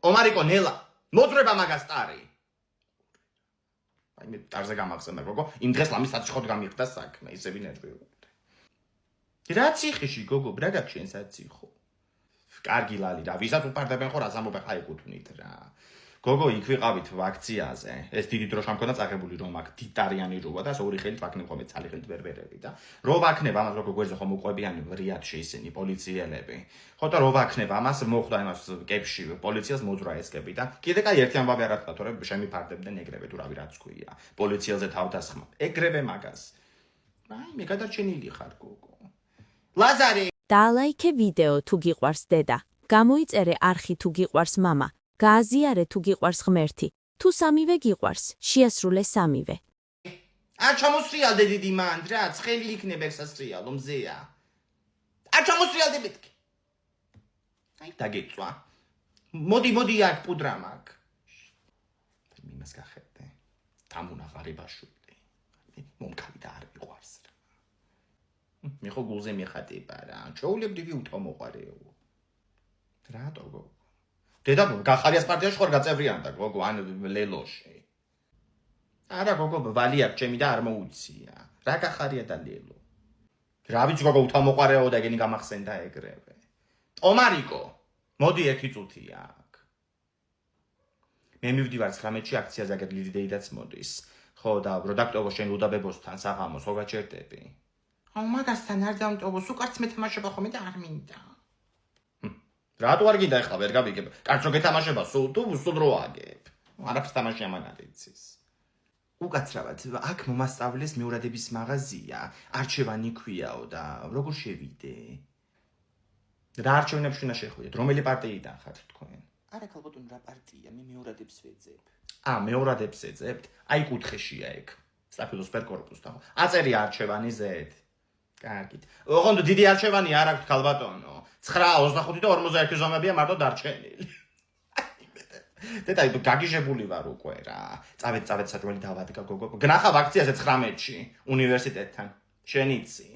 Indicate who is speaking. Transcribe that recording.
Speaker 1: ომარიკო ნელა მოძრება მაგას ტარი. აი მე ტარზე გამახსენდა გოგო, იმ დღეს ლამის საწიხოდ გამიხდა საქმე, ისევ ნერვიულობდი. რა ციხეში გოგო, რა გაქვს შენ საწიხო? კარგი ლალი რა, ვისაც უპარდებენ ხო, რას ამბობენ ხა ეკუთვნით რა. გოგო, იქ ვიყავით ვაქციაზე. ეს დიდი დრო შემქონდა წაღებული რომ აქ დიდარიანი როა და ორი ხელით ვაქნებ ხოლმე ცალი ხელით ვერვერები და რო ვაქნებ ამას როგორ გვერდზე ხომ უყვებიანი რიადში ისინი პოლიციელები. ხო და რო ვაქნებ ამას მოხდა იმას კეფში პოლიციას მოძრა ესკები და კიდე კაი ერთი ამბავი არ თქვა თორე შემიფარდებდნენ ეგრევე თუ რავი რაც ქვია. პოლიციელზე თავდასხმა. ეგრევე მაგას. აი მე გადარჩენილი ხარ გოგო. ლაზარი
Speaker 2: დაალაიქე ვიდეო თუ გიყვარს დედა. გამოიწერე არხი თუ გიყვარს მამა. გააზიარე თუ გიყვარს ღმერთი. თუ სამივე გიყვარს, შეასრულე სამივე.
Speaker 1: არ ჩამოსრიალდე დიდი მანდ რა, ცხელი იქნება ეს სასრიალო მზეა. არ ჩამოსრიალდე მეთქი. აი დაგეწვა. მოდი აქ პუდრა მაქვს. იმას გახედე. თამუნა ღარიბაშვილი. მომქალი და არ მიყვარს რა. მე ხო გულზე მიხატება რა. ჩაულებდი უთომოყარეო. რატო გოგო? დედა გახარიას პარტიაში ხარ გაწევრიანდა გოგო ან ლელოში. არა გოგო ვალი აქვს ჩემი და არ მოუცია. რა გახარია და ლელო. რა ვიცი გოგო უთამოყარეო და ეგენი გამახსენდა ეგრევე. ომარიკო მოდი ერთი წუთი აქ. მე მივდივარ 19-ში აქციაზე აგერ ლიდი დეიდაც მოდის. ხო და რედაქტორო შენ უდაბებოსთან საღამოს ხო გაჩერდები. აუ მაგასთან არ დამტოვოს უკარც მეთამაშება ხოლმე და არ მინდა. რატო არ გინდა ახლა ვერ გავიგებ? კაცო გეთამაშება სულ თუ სულ რო აგებ. არაფერს თამაში ამან არ იცის. უკაცრავად აქ მომასწავლის მეურადების მაღაზია, არჩევანი ქვიაო და როგორ შევიდე? რა არჩევნებში უნდა შეხვიდეთ? რომელი პარტიიდან ხართ თქვენ? არა ქალბატონ რა პარტია? მე მეურადებს ვეძებ. მეურადებს ეძებთ? აი კუთხეშია ეგ. საფილოს სპერკორპუსთან. აწერი არჩევანი ზედ. კარგით. ოღონდ დიდი არჩევანი არ აქვს ქალბატონო. 9, 25 და 41 ზომებია მარტო დარჩენილი. დედა გაგიჟებული ვარ უკვე რა. წავედ საჭმელი დავადგა გოგო. გნახავ აქციაზე 19-ში უნივერსიტეტთან. შენ იცი?